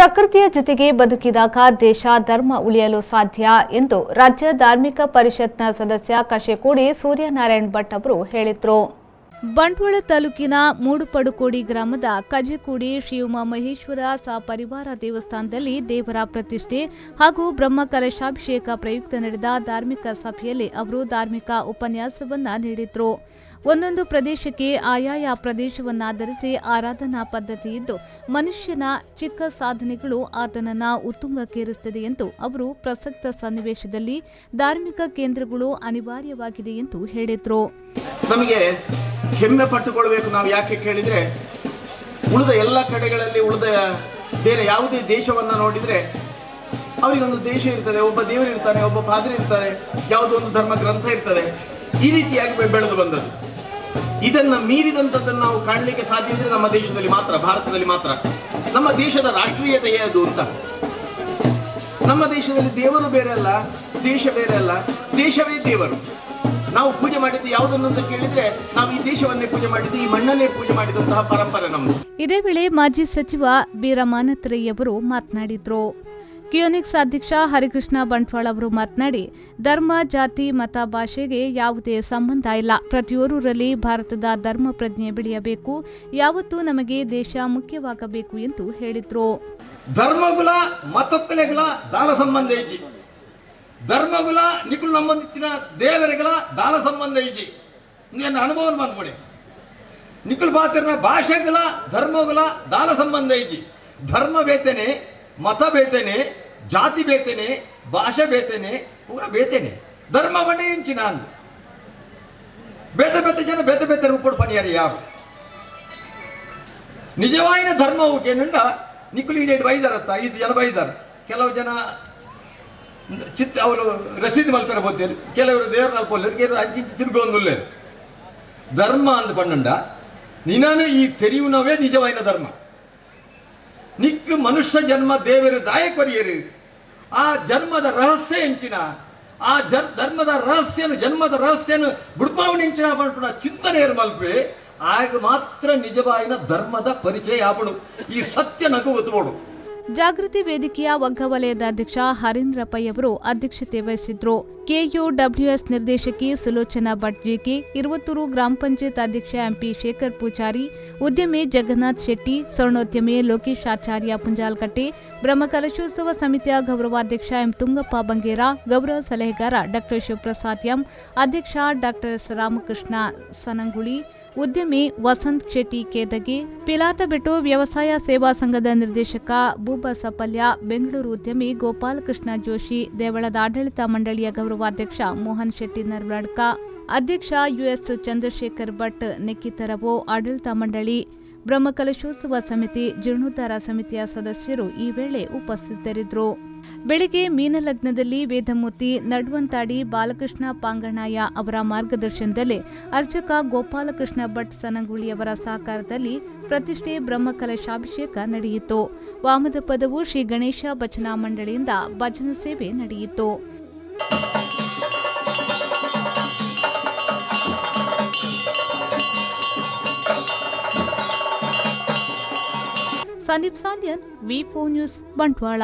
ಪ್ರಕೃತಿಯ ಜೊತೆಗೆ ಬದುಕಿದಾಗ ದೇಶ ಧರ್ಮ ಉಳಿಯಲು ಸಾಧ್ಯ ಎಂದು ರಾಜ್ಯ ಧಾರ್ಮಿಕ ಪರಿಷತ್ನ ಸದಸ್ಯ ಕಶೆಕೋಡಿ ಸೂರ್ಯನಾರಾಯಣ್ ಭಟ್ ಅವರು ಹೇಳಿದರು. ಬಂಟ್ವಾಳ ತಾಲೂಕಿನ ಮೂಡುಪಡುಕೋಡಿ ಗ್ರಾಮದ ಕಜೆಕೋಡಿ ಶ್ರೀ ಉಮಾಮಹೇಶ್ವರ ಸಪರಿವಾರ ದೇವಸ್ಥಾನದಲ್ಲಿ ದೇವರ ಪ್ರತಿಷ್ಠೆ ಹಾಗೂ ಬ್ರಹ್ಮ ಕಲಶಾಭಿಷೇಕ ಪ್ರಯುಕ್ತ ನಡೆದ ಧಾರ್ಮಿಕ ಸಭೆಯಲ್ಲಿ ಅವರು ಧಾರ್ಮಿಕ ಉಪನ್ಯಾಸವನ್ನ ನೀಡಿದರು. ಒಂದೊಂದು ಪ್ರದೇಶಕ್ಕೆ ಆಯಾಯ ಪ್ರದೇಶವನ್ನಾಧರಿಸಿ ಆರಾಧನಾ ಪದ್ಧತಿ ಇದ್ದು ಮನುಷ್ಯನ ಚಿಕ್ಕ ಸಾಧನೆಗಳು ಆತನನ್ನ ಉತ್ತುಂಗಕ್ಕೇರಿಸುತ್ತದೆ ಎಂದು ಅವರು ಪ್ರಸಕ್ತ ಸನ್ನಿವೇಶದಲ್ಲಿ ಧಾರ್ಮಿಕ ಕೇಂದ್ರಗಳು ಅನಿವಾರ್ಯವಾಗಿದೆ ಎಂದು ಹೇಳಿದರು. ನಮಗೆ ಹೆಮ್ಮೆ ಪಟ್ಟುಕೊಳ್ಳಬೇಕು. ನಾವು ಯಾಕೆ ಕೇಳಿದ್ರೆ ಉಳಿದ ಎಲ್ಲ ಕಡೆಗಳಲ್ಲಿ ಉಳಿದ ಬೇರೆ ಯಾವುದೇ ದೇಶವನ್ನ ನೋಡಿದ್ರೆ ಅವರಿಗೊಂದು ದೇಶ ಇರ್ತದೆ, ಒಬ್ಬ ದೇವರು ಇರ್ತಾನೆ, ಒಬ್ಬ ಪಾದ್ರಿ ಇರ್ತಾರೆ, ಯಾವುದೋ ಒಂದು ಧರ್ಮ ಗ್ರಂಥ ಇರ್ತದೆ. ಈ ರೀತಿಯಾಗಿ ಬೆಳೆದು ಬಂದದ್ದು. ಇದನ್ನ ಮೀರಿದಂಥದ್ದನ್ನು ನಾವು ಕಾಣಲಿಕ್ಕೆ ಸಾಧ್ಯ ಇದ್ರೆ ನಮ್ಮ ದೇಶದಲ್ಲಿ ಮಾತ್ರ, ಭಾರತದಲ್ಲಿ ಮಾತ್ರ. ನಮ್ಮ ದೇಶದ ರಾಷ್ಟ್ರೀಯತೆಯೇ ಅದು ಅಂತ. ನಮ್ಮ ದೇಶದಲ್ಲಿ ದೇವರು ಬೇರೆ ಅಲ್ಲ, ದೇಶ ಬೇರೆ ಅಲ್ಲ, ದೇಶವೇ ದೇವರು. ನಾವು ಪೂಜೆ ಮಾಡಿದ್ದು ಯಾವುದನ್ನು ಅಂತ ಕೇಳಿದ್ರೆ ನಾವು ಈ ದೇಶವನ್ನೇ ಪೂಜೆ ಮಾಡಿದ್ದು, ಈ ಮಣ್ಣನ್ನೇ ಪೂಜೆ ಮಾಡಿದಂತಹ ಪರಂಪರೆ ನಮ್ಮದು. ಇದೇ ವೇಳೆ ಮಾಜಿ ಸಚಿವ ಬೀರಮಾನತ್ರಯ್ಯವರು ಮಾತನಾಡಿದ್ರು. ಕಿಯೋನಿಕ್ಸ್ ಅಧ್ಯಕ್ಷ ಹರಿಕೃಷ್ಣ ಬಂಟ್ವಾಳ ಅವರು ಮಾತನಾಡಿ, ಧರ್ಮ, ಜಾತಿ, ಮತ, ಭಾಷೆಗೆ ಯಾವುದೇ ಸಂಬಂಧ ಇಲ್ಲ. ಪ್ರತಿಯೊಬ್ಬರಲ್ಲಿ ಭಾರತದ ಧರ್ಮ ಪ್ರಜ್ಞೆ ಬೆಳೆಯಬೇಕು. ಯಾವತ್ತೂ ನಮಗೆ ದೇಶ ಮುಖ್ಯವಾಗಬೇಕು ಎಂದು ಹೇಳಿದ್ರು. ಧರ್ಮಗುಲ ಮತೊಕ್ಕಲೆಗಳ ದಾಳ ಸಂಬಂಧ ಇಜ್ಜಿ, ಧರ್ಮಗುಲ ನಿಕುಲು ನಂಬಂದಿತ್ತಿನ ದೇವರುಗಳ ದಾಳ ಸಂಬಂಧ ಇಜ್ಜಿ. ನನ್ನ ಅನುಭವ ಬಂದ್ಕೊಡಿ. ನಿಕುಲು ಪಾತ್ರನ ಭಾಷೆಗಳ ಧರ್ಮಗುಲ ದಾಳ ಸಂಬಂಧ ಇಜ್ಜಿ. ಧರ್ಮ ಬೇತೇನೆ, ಮತ ಬೇತೇನೆ, ಜಾತಿ ಬೇತೇನೆ, ಭಾಷೆ ಬೇತೇನೆ, ಪೂರ ಬೇತೇನೆ. ಧರ್ಮ ಬಣ್ಣ ಇಂಚಿನ ಅಂದು ಬೇತೆ ಬೇತೆ ಜನ ಬೇತೆ ಬೇತೆ ರೂಪಡು ಪಣಿಯಾರಿ ಯಾರು ನಿಜವಾಯಿನ ಧರ್ಮವು ಕೇನುಂಡ ನಿಕುಲು ಇಂಡಿಯಾ ಬೈದಾರತ್ತ 5 ಜನ ಬೈದಾರ. ಕೆಲವು ಜನ ಅವರು ರಸೀದಿ ಮಲ್ಪರ ಬೋತೇರು, ಕೆಲವರು ದೇವರ ಅಲ್ಪೋಲ್ಲರು, ಕೆಲವರು ಅಂಚಿ ತಿರುಗೋಂದುಲ್ಲೇರು. ಧರ್ಮ ಅಂದ ಪಣ್ಣುಂಡ ನಿನಾನು ಈ ತೆರಿಯುನವೇ ನಿಜವಾಯಿನ ಧರ್ಮ. ನಿಕ್ಕು ಮನುಷ್ಯ ಜನ್ಮ ದೇವರು ದಾಯಕೊರಿಯರು. ಆ ಜನ್ಮದ ರಹಸ್ಯ ಎಂಚಿನ, ಆ ಧರ್ಮದ ರಹಸ್ಯನು, ಜನ್ಮದ ರಹಸ್ಯನು ಬುಡ್ಪಾವನಿಂಚಿನ ಪಂಪುನ ಚಿಂತನೆಯರು ಮಲ್ಪೆ. ಆಗ ಮಾತ್ರ ನಿಜವಾಯಿನ ಧರ್ಮದ ಪರಿಚಯ ಆಪಣು. ಈ ಸತ್ಯ ನಗು ಒತ್ತುಬೋಡು. ಜಾಗೃತಿ ವೇದಿಕೆಯ ವಗ್ಗ ವಲಯದ ಅಧ್ಯಕ್ಷ ಹರೀಂದ್ರ ಪೈ ಅವರು ಅಧ್ಯಕ್ಷತೆ ವಹಿಸಿದ್ರು. ಕೆಯುಡಬ್ಲ್ಯೂಎಸ್ ನಿರ್ದೇಶಕಿ ಸುಲೋಚನಾ ಭಟ್ ಜಿಕೆ, ಇರುವತ್ತೂರು ಗ್ರಾಮ ಪಂಚಾಯತ್ ಅಧ್ಯಕ್ಷ ಎಂಪಿ ಶೇಖರ್ ಪೂಜಾರಿ, ಉದ್ಯಮಿ ಜಗನ್ನಾಥ್ ಶೆಟ್ಟಿ, ಸ್ವರ್ಣೋದ್ಯಮಿ ಲೋಕೇಶ್ ಆಚಾರ್ಯ ಪುಂಜಾಲ್ಕಟ್ಟೆ, ಬ್ರಹ್ಮಕಲಶೋತ್ಸವ ಸಮಿತಿಯ ಗೌರವಾಧ್ಯಕ್ಷ ಎಂ ತುಂಗಪ್ಪ ಬಂಗೇರ, ಗೌರವ ಸಲಹೆಗಾರ ಡಾ ಶಿವಪ್ರಸಾದ್ ಎಂ, ಅಧ್ಯಕ್ಷ ಡಾ ರಾಮಕೃಷ್ಣ ಸನಂಗುಳಿ, ಉದ್ಯಮಿ ವಸಂತ್ ಶೆಟ್ಟಿ ಕೇದಗೆ, ಪಿಲಾತಬೆಟ್ಟು ವ್ಯವಸಾಯ ಸೇವಾ ಸಂಘದ ನಿರ್ದೇಶಕ ಬೂಬಾ ಸಪಲ್ಯ, ಬೆಂಗಳೂರು ಉದ್ಯಮಿ ಗೋಪಾಲಕೃಷ್ಣ ಜೋಶಿ, ದೇವಳದ ಆಡಳಿತ ಮಂಡಳಿಯ ಗೌರವಾಧ್ಯಕ್ಷ ಮೋಹನ್ ಶೆಟ್ಟಿ ನರ್ವಡ್ಕ, ಅಧ್ಯಕ್ಷ ಯುಎಸ್ ಚಂದ್ರಶೇಖರ್ ಭಟ್ ನೆಕ್ಕಿತರವೋ, ಆಡಳಿತ ಮಂಡಳಿ, ಬ್ರಹ್ಮಕಲಶೋತ್ಸವ ಸಮಿತಿ, ಜೀರ್ಣೋದ್ಧಾರ ಸಮಿತಿಯ ಸದಸ್ಯರು ಈ ವೇಳೆ ಉಪಸ್ಥಿತರಿದ್ದರು. ಬೆಳಿಗ್ಗೆ ಮೀನಲಗ್ನದಲ್ಲಿ ವೇದಮೂರ್ತಿ ನಡ್ವಂತಾಡಿ ಬಾಲಕೃಷ್ಣ ಪಾಂಗಣಾಯ ಅವರ ಮಾರ್ಗದರ್ಶನದಲ್ಲಿ ಅರ್ಚಕ ಗೋಪಾಲಕೃಷ್ಣ ಭಟ್ ಸನಂಗುಳಿಯವರ ಸಹಕಾರದಲ್ಲಿ ಪ್ರತಿಷ್ಠೆ ಬ್ರಹ್ಮಕಲಶಾಭಿಷೇಕ ನಡೆಯಿತು. ವಾಮದ ಪದವು ಶ್ರೀ ಗಣೇಶ ಭಜನಾ ಮಂಡಳಿಯಿಂದ ಭಜನಾ ಸೇವೆ ನಡೆಯಿತು. ಸಂದೀಪ್ ಸಾಂದ್ಯನ್, ವಿ4 ನ್ಯೂಸ್, ಬಂಟ್ವಾಳ.